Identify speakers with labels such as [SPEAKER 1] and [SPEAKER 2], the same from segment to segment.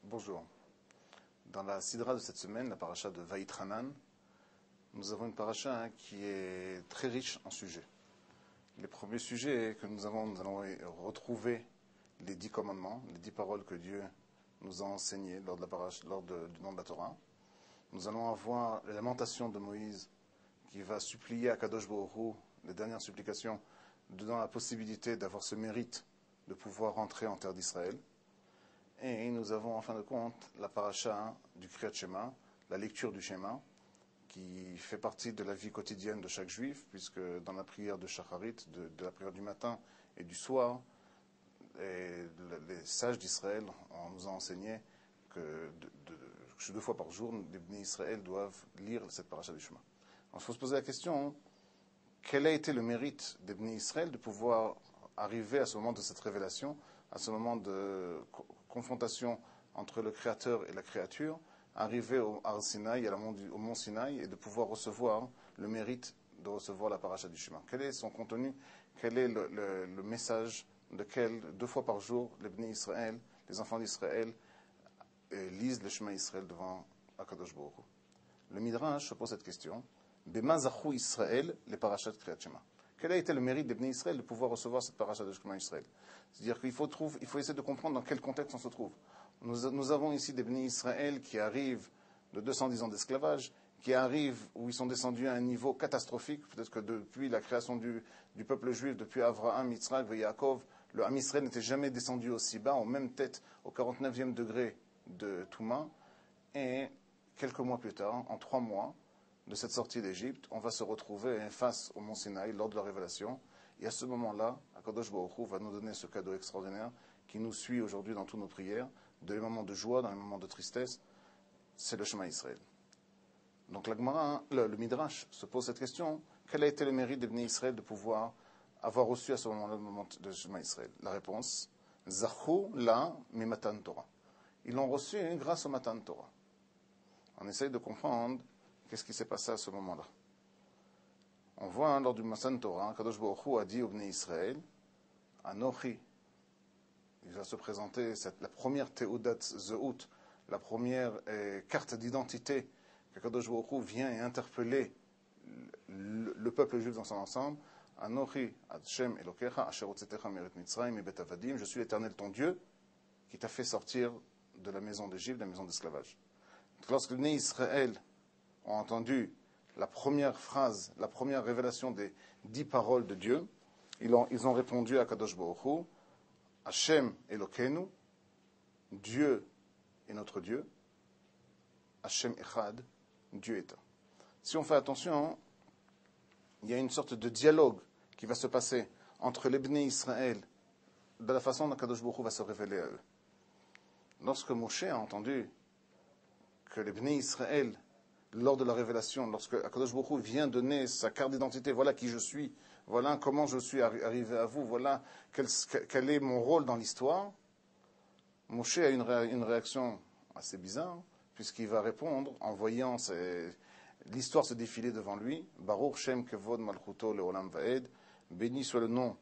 [SPEAKER 1] Bonjour. Dans la sidra de cette semaine, la paracha de Vaïtranan, nous avons une paracha qui est très riche en sujets. Les premiers sujets que nous allons retrouver les 10 commandements, les 10 paroles que Dieu nous a enseignées lors du nom de la Torah. Nous allons avoir les lamentations de Moïse qui va supplier à Kadosh Baruch Hu, les dernières supplications, donnant la possibilité d'avoir ce mérite de pouvoir rentrer en terre d'Israël. Et nous avons en fin de compte la paracha du Kriyat Shema, la lecture du Shema, qui fait partie de la vie quotidienne de chaque juif, puisque dans la prière de Shacharit, de la prière du matin et du soir, les sages d'Israël nous ont enseigné que 2 fois par jour, les Bnei Israël doivent lire cette paracha du Shema. Alors, il faut se poser la question, quel a été le mérite des Bnei Israël de pouvoir arriver à ce moment de cette révélation, à ce moment de confrontation entre le Créateur et la créature, arriver au Har Sinaï, au mont Sinaï, et de pouvoir recevoir le mérite de recevoir la paracha du Shema. Quel est son contenu? Quel est le message lequel 2 fois par jour les Bnei Israël, les enfants d'Israël, lisent le Shema Israël devant Akadosh Baruch Hu? Le Midrash se pose cette question. Bema zachu Israël, les parachas de Kriyat Shema. Quel a été le mérite des Bnei Israël de pouvoir recevoir cette paracha de Shema Israël? C'est-à-dire qu'il faut essayer de comprendre dans quel contexte on se trouve. Nous avons ici des Bnei Israël qui arrivent de 210 ans d'esclavage, qui arrivent où ils sont descendus à un niveau catastrophique. Peut-être que depuis la création du peuple juif, depuis Avraham, Yitzhak et Yaakov, le Ham Israël n'était jamais descendu aussi bas, aux mêmes têtes, au 49e degré de Touma. Et quelques mois plus tard, en 3 mois, de cette sortie d'Égypte, on va se retrouver face au mont Sinaï lors de la révélation. Et à ce moment-là, Akadosh Baruch Hu va nous donner ce cadeau extraordinaire qui nous suit aujourd'hui dans tous nos prières, dans les moments de joie, dans les moments de tristesse, c'est le Shema Israël. Donc la Gemara, le Midrash se pose cette question, quel a été le mérite des Bnei Israël de pouvoir avoir reçu à ce moment-là le moment de Shema Israël? La réponse, Zachu la mi Matan Torah. Ils l'ont reçu grâce au Matan Torah. On essaye de comprendre qu'est-ce qui s'est passé à ce moment-là. On voit lors du Matan Torah, Kadosh Baruch Hu a dit au Bnei Israël, Anochi, il va se présenter la première Teudat Zeut, la première carte d'identité que Kadosh Baruch Hu vient et interpeller le peuple juif dans son ensemble. Anochi Hashem Elokecha Asher hotzetecha meret Mitzrayim mibet avadim. Je suis l'Éternel ton Dieu qui t'a fait sortir de la maison d'Égypte, de la maison d'esclavage. Lorsque les Bnei Israël ont entendu la première phrase, la première révélation des 10 paroles de Dieu, ils ont répondu à Kadosh Baruch Hu, Hashem Elokeinu, Dieu est notre Dieu, Hashem Echad, Dieu est un. Si on fait attention, il y a une sorte de dialogue qui va se passer entre les Bnei Israël de la façon dont Kadosh Baruch Hu va se révéler à eux. Lorsque Moshe a entendu que les Bnei Israël, lors de la révélation, lorsque Akadosh Baruch Hu vient donner sa carte d'identité, voilà qui je suis, voilà comment je suis arrivé à vous, voilà quel est mon rôle dans l'histoire, Moshe a une réaction assez bizarre, puisqu'il va répondre en voyant l'histoire se défiler devant lui, Baruch Shem Kevod Malchuto Leolam Vaed, béni soit le nom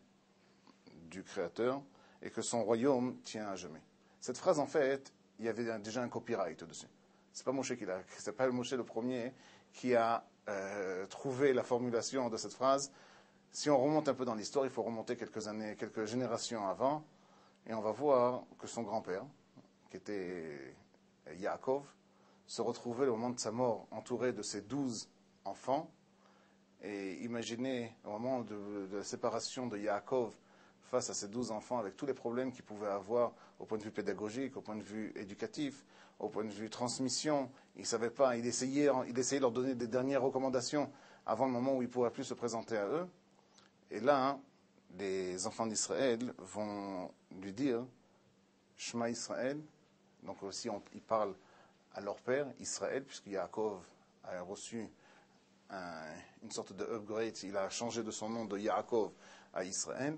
[SPEAKER 1] du Créateur, et que son royaume tient à jamais. Cette phrase, en fait, il y avait déjà un copyright dessus. C'est pas Moshe le premier qui a trouvé la formulation de cette phrase. Si on remonte un peu dans l'histoire, il faut remonter quelques années, quelques générations avant, et on va voir que son grand-père, qui était Yaakov, se retrouvait au moment de sa mort entouré de ses 12 enfants. Et imaginez au moment de la séparation de Yaakov face à ses 12 enfants, avec tous les problèmes qu'il pouvait avoir au point de vue pédagogique, au point de vue éducatif, au point de vue transmission. Il ne savait pas, il essayait de leur donner des dernières recommandations avant le moment où il ne pourrait plus se présenter à eux. Et là, les enfants d'Israël vont lui dire Shema Israël. Donc aussi, ils parlent à leur père, Israël, puisque Yaakov a reçu une sorte de upgrade. Il a changé de son nom de Yaakov à Israël.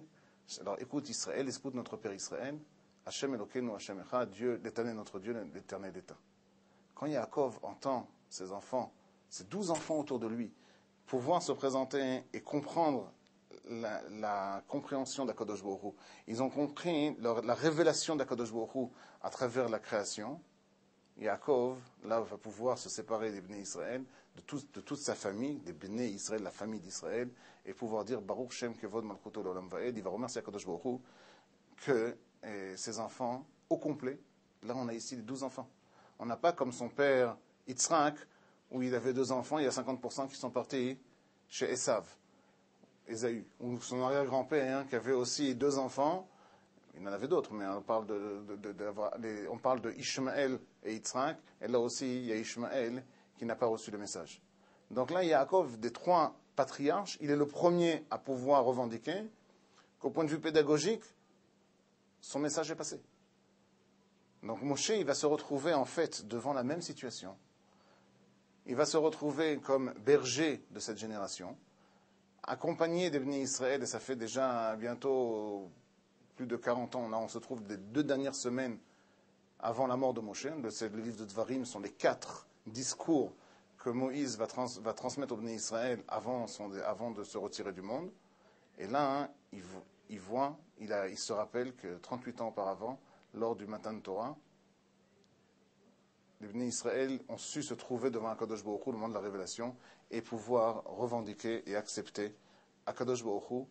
[SPEAKER 1] Alors écoute Israël, écoute notre Père Israël, Hashem Elokeinu, Hashem Echad, Dieu, l'Éternel notre Dieu, l'Éternel est un. Quand Yaakov entend ses enfants, ses 12 enfants autour de lui, pouvoir se présenter et comprendre la compréhension d'Akadosh Baruch Hu, ils ont compris la révélation d'Akadosh Baruch Hu à travers la création, Yaakov, là, va pouvoir se séparer des Bnei Israël, de toute sa famille, des Bnei Israël, la famille d'Israël, et pouvoir dire Baruch Shem Kevod Malchuto L'Olam Vaed. Il va remercier Akadosh Baruch Hu que ses enfants, au complet, là on a ici les 12 enfants. On n'a pas comme son père Yitzhak, où il avait 2 enfants, il y a 50% qui sont partis chez Ésaü, ou son arrière-grand-père qui avait aussi 2 enfants. Il en avait d'autres, mais on parle on parle de Ishmaël et Yitzhak, et là aussi il y a Ishmaël qui n'a pas reçu le message. Donc là, Yaakov, des 3 patriarches, il est le premier à pouvoir revendiquer qu'au point de vue pédagogique, son message est passé. Donc Moshe, il va se retrouver en fait devant la même situation. Il va se retrouver comme berger de cette génération, accompagné des Bnei Israël, et ça fait déjà bientôt plus de 40 ans. Là, on se trouve les 2 dernières semaines avant la mort de Moshe. Le livre de Dvarim sont les 4 discours que Moïse va transmettre aux Bnei Israël avant de se retirer du monde. Et là, il se rappelle que 38 ans auparavant, lors du Matan Torah, les Bnei Israël ont su se trouver devant Akadosh Baruch Hu, le moment de la révélation, et pouvoir revendiquer et accepter Akadosh Baruch Hu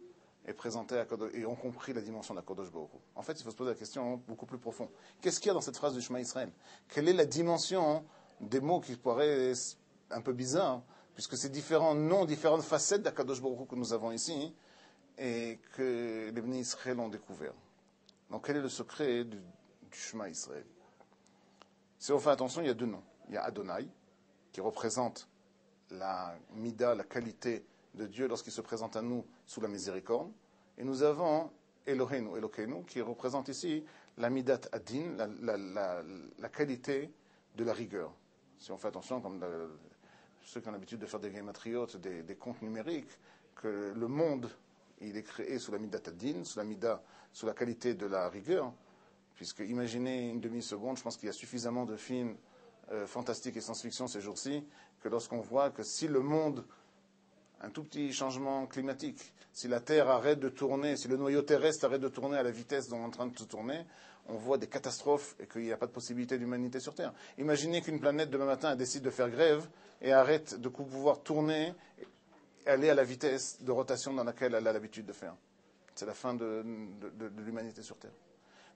[SPEAKER 1] et présenter et ont compris la dimension d'Akadosh Baruch Hu. En fait, il faut se poser la question beaucoup plus profonde. Qu'est-ce qu'il y a dans cette phrase du Shema Israël? Quelle est la dimension des mots qui paraissent un peu bizarres, puisque c'est différents noms, différentes facettes d'Akadosh Baruch Hu que nous avons ici, et que les Bnei Israël ont découvert. Donc, quel est le secret du Shema Israël? Si on fait attention, il y a 2 noms. Il y a Adonai, qui représente la mida, la qualité de Dieu lorsqu'il se présente à nous sous la miséricorde. Et nous avons Eloheinu, qui représente ici la midat adin, la qualité de la rigueur. Si on fait attention, comme ceux qui ont l'habitude de faire des gématriotes, des comptes numériques, que le monde, il est créé sous la midat adin, sous la qualité de la rigueur. Puisque imaginez une demi-seconde, je pense qu'il y a suffisamment de films fantastiques et science-fiction ces jours-ci, que lorsqu'on voit que si le monde, un tout petit changement climatique, si la Terre arrête de tourner, si le noyau terrestre arrête de tourner à la vitesse dont on est en train de se tourner, on voit des catastrophes et qu'il n'y a pas de possibilité d'humanité sur Terre. Imaginez qu'une planète demain matin décide de faire grève et arrête de pouvoir tourner, aller à la vitesse de rotation dans laquelle elle a l'habitude de faire. C'est la fin de l'humanité sur Terre.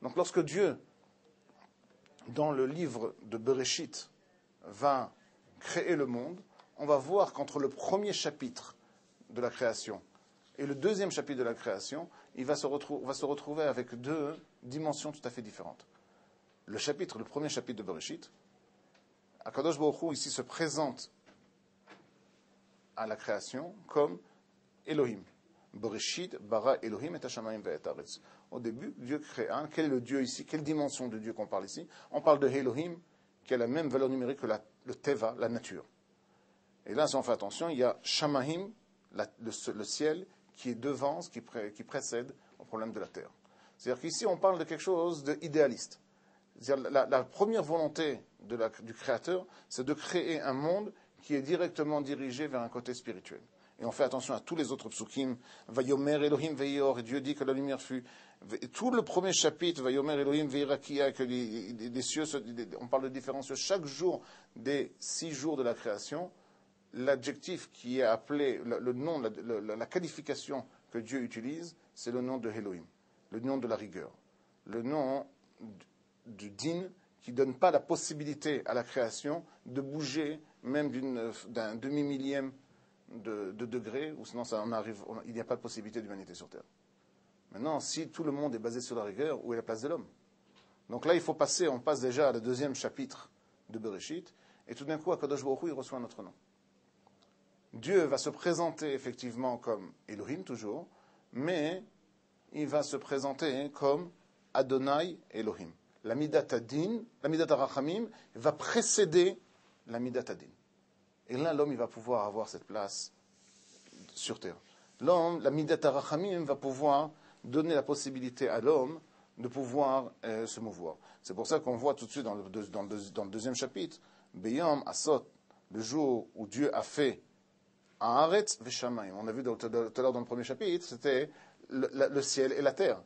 [SPEAKER 1] Donc lorsque Dieu, dans le livre de Bereshit, va créer le monde, on va voir qu'entre le premier chapitre de la création et le deuxième chapitre de la création, on va se retrouver avec 2 dimensions tout à fait différentes. Le premier chapitre de Bereshit, Akadosh Baruch Hu ici se présente à la création comme Elohim. Bereshit, bara Elohim et Hashamayim ve'et haaretz. Au début, Dieu créa. Quel est le Dieu ici? Quelle dimension de Dieu qu'on parle ici? On parle de Elohim, qui a la même valeur numérique que le Teva, la nature. Et là, si on fait attention, il y a Shamayim, le ciel, qui est devant, qui précède au problème de la terre. C'est-à-dire qu'ici, on parle de quelque chose d'idéaliste. C'est-à-dire la première volonté du Créateur, c'est de créer un monde qui est directement dirigé vers un côté spirituel. Et on fait attention à tous les autres psukim. Vayomer Elohim veyor, et Dieu dit que la lumière fut. Et tout le premier chapitre, Vayomer Elohim veirakia, que les cieux, on parle de différence chaque jour des 6 jours de la création. L'adjectif qui est appelé, le nom, la qualification que Dieu utilise, c'est le nom de Elohim, le nom de la rigueur, le nom du din, qui ne donne pas la possibilité à la création de bouger même d'un demi-millième de degré, ou sinon il n'y a pas de possibilité d'humanité sur Terre. Maintenant, si tout le monde est basé sur la rigueur, où est la place de l'homme? Donc là, on passe déjà à le 2e chapitre de Bereshit, et tout d'un coup, Akadosh Baruch Hu, il reçoit notre nom. Dieu va se présenter effectivement comme Elohim toujours, mais il va se présenter comme Adonai Elohim. La midat adin, la midat arachamim va précéder la midat adin. Et là, l'homme, il va pouvoir avoir cette place sur terre. L'homme, la midat arachamim va pouvoir donner la possibilité à l'homme de pouvoir se mouvoir. C'est pour ça qu'on voit tout de suite dans le 2e chapitre, Beyom Asot, le jour où Dieu a fait Haaretz Veshamayim. On a vu tout à l'heure dans le premier chapitre, c'était le ciel et la terre.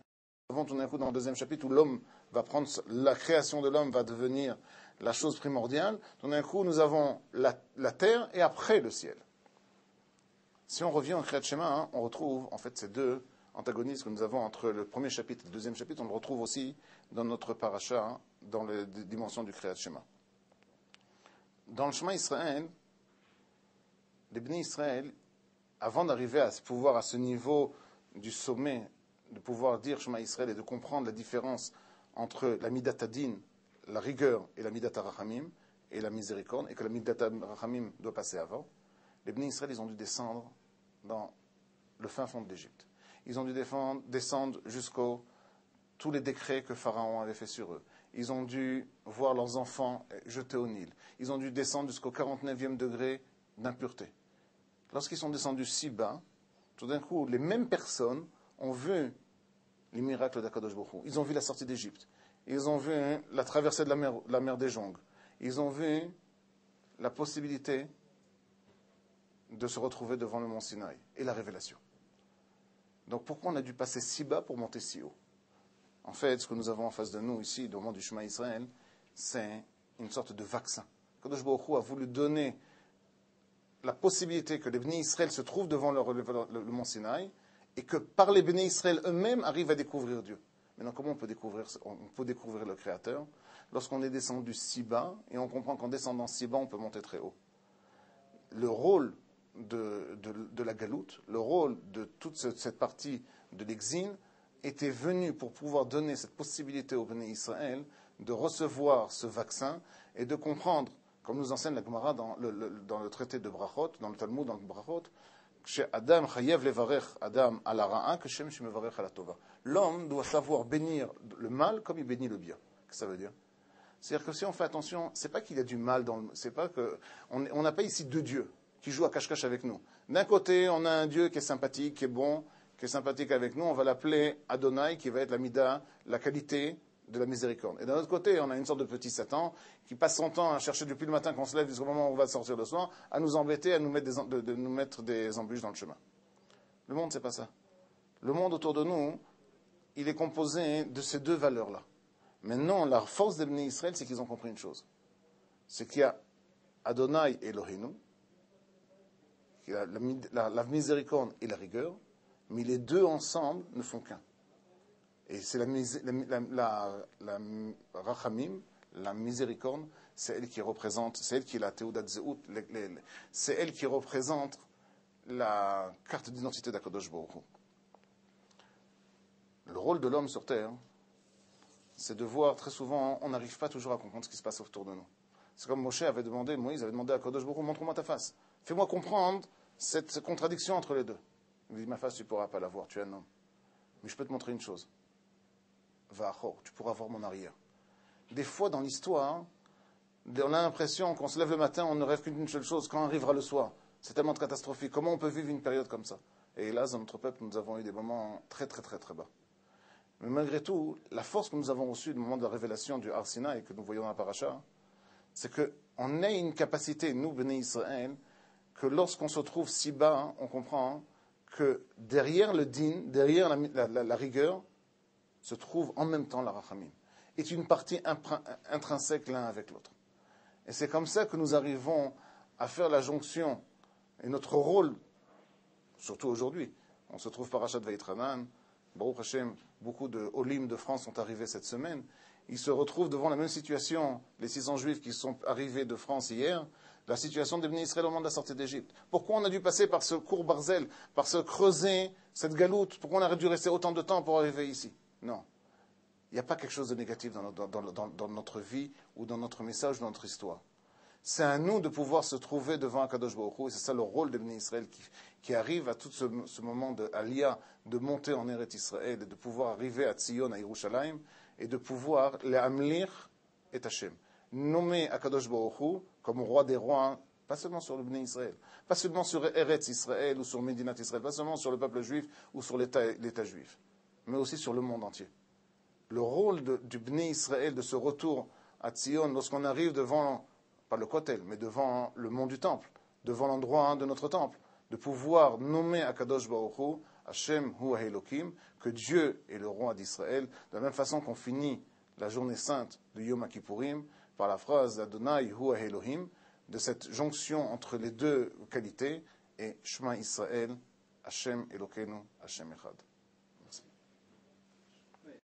[SPEAKER 1] Avant tout d'un coup dans le 2e chapitre où l'homme va prendre, la création de l'homme va devenir la chose primordiale, tout d'un coup, nous avons la terre et après le ciel. Si on revient au Kriyat Shema, hein, on retrouve en fait ces deux antagonismes que nous avons entre le premier chapitre et le deuxième chapitre, on le retrouve aussi dans notre paracha, hein, dans les dimensions du Kriyat Shema. Dans le Shema Israël, les Bnei Israël, avant d'arriver à ce niveau du sommet, de pouvoir dire Shema Israël et de comprendre la différence entre la Midat Adin, la rigueur, et la Midat Rachamim, et la miséricorde, et que la Midat Rachamim doit passer avant, les Bnei Israël, ils ont dû descendre dans le fin fond de l'Égypte. Ils ont dû descendre jusqu'aux tous les décrets que Pharaon avait fait sur eux. Ils ont dû voir leurs enfants jetés au Nil. Ils ont dû descendre jusqu'au 49e degré d'impureté. Lorsqu'ils sont descendus si bas, tout d'un coup, les mêmes personnes ont vu les miracles d'Akadosh Baruch Hu. Ils ont vu la sortie d'Égypte. Ils ont vu la traversée de la mer des Jongs. Ils ont vu la possibilité de se retrouver devant le mont Sinaï et la révélation. Donc pourquoi on a dû passer si bas pour monter si haut? En fait, ce que nous avons en face de nous ici, au moment du Shema Israël, c'est une sorte de vaccin. Kadosh Baruch Hu a voulu donner la possibilité que les Bnei Israël se trouvent devant le mont Sinaï et que par les Bnei Israël eux-mêmes arrivent à découvrir Dieu. Maintenant, comment on peut découvrir le Créateur? Lorsqu'on est descendu si bas et on comprend qu'en descendant si bas, on peut monter très haut. Le rôle de la galoute, le rôle de toute cette partie de l'exil était venu pour pouvoir donner cette possibilité au Bnei Israël de recevoir ce vaccin et de comprendre, comme nous enseigne la Gemara dans le traité de Brachot, dans le Talmud, dans le Brachot, Adam chayev levarech Adam ala ra'a kashem shemevarech ala tova. L'homme doit savoir bénir le mal comme il bénit le bien. Qu'est-ce que ça veut dire? C'est-à-dire que si on fait attention, c'est pas qu'il y a du mal dans le, c'est pas que on n'a pas ici deux dieux qui jouent à cache-cache avec nous. D'un côté, on a un Dieu qui est sympathique, qui est bon, qui est sympathique avec nous, on va l'appeler Adonai, qui va être la mida, la qualité de la miséricorde. Et d'un autre côté, on a une sorte de petit Satan qui passe son temps à chercher depuis le matin qu'on se lève jusqu'au moment où on va sortir le soir, à nous embêter, à nous mettre de nous mettre des embûches dans le chemin. Le monde, c'est pas ça. Le monde autour de nous, il est composé de ces deux valeurs-là. Maintenant, la force des Bnei Israël, c'est qu'ils ont compris une chose. C'est qu'il y a Adonai Elohinu, qu'il y a la miséricorde et la rigueur, mais les deux ensemble ne font qu'un. Et c'est la Rachamim, la miséricorde, c'est elle qui représente, c'est elle qui est la Teudat Zeut, c'est elle qui représente la carte d'identité d'Akadosh Baruch Hu. Le rôle de l'homme sur Terre, c'est de voir, très souvent, on n'arrive pas toujours à comprendre ce qui se passe autour de nous. C'est comme Moïse avait demandé à Akadosh Baruch Hu, montre-moi ta face. Fais-moi comprendre cette contradiction entre les deux. Il dit, ma face, tu ne pourras pas la voir, tu es un homme. Mais je peux te montrer une chose. Va à tu pourras voir mon arrière. Des fois, dans l'histoire, on a l'impression qu'on se lève le matin, on ne rêve qu'une seule chose. Quand arrivera le soir, c'est tellement catastrophique. Comment on peut vivre une période comme ça? Et hélas, dans notre peuple, nous avons eu des moments très, très, très, très bas. Mais malgré tout, la force que nous avons reçue du moment de la révélation du Har Sinaï, et que nous voyons dans la paracha, c'est qu'on ait une capacité, nous, Bnei Israël, que lorsqu'on se trouve si bas, on comprend que derrière le din, derrière la rigueur, se trouve en même temps la rachamim. Est une partie intrinsèque l'un avec l'autre. Et c'est comme ça que nous arrivons à faire la jonction. Et notre rôle, surtout aujourd'hui, on se trouve parachat Vaïtranan, Baruch Hashem, beaucoup de Olim de France sont arrivés cette semaine. Ils se retrouvent devant la même situation, les 600 Juifs qui sont arrivés de France hier, la situation des Bnei Israël au moment de la sortie d'Égypte. Pourquoi on a dû passer par ce cours Barzel, par ce creuser, cette galoute? Pourquoi on a dû rester autant de temps pour arriver ici? Non. Il n'y a pas quelque chose de négatif dans notre vie ou dans notre message, dans notre histoire. C'est à nous de pouvoir se trouver devant Akadosh Baruch Hu, et c'est ça le rôle des Bnei Israël qui arrive à tout ce moment de Aliyah, de monter en Eretz Israël, et de pouvoir arriver à Tzion, à Yerushalayim, et de pouvoir les Amlir et Hashem. Nommer Akadosh Baruch Hu comme roi des rois, pas seulement sur le Bnei Israël, pas seulement sur Eretz Israël ou sur Medinat Israël, pas seulement sur le peuple juif ou sur l'État juif, mais aussi sur le monde entier. Le rôle du Bnei Israël, de ce retour à Tzion, lorsqu'on arrive devant, pas le Kotel, mais devant le mont du Temple, devant l'endroit de notre Temple, de pouvoir nommer Akadosh Baruch Hu, Hashem Hu Elokim, que Dieu est le roi d'Israël, de la même façon qu'on finit la journée sainte de Yom Kippourim par la phrase Adonai Hu Elohim, de cette jonction entre les deux qualités, et Shema Israël, Hashem Elokeinu, Hashem Echad.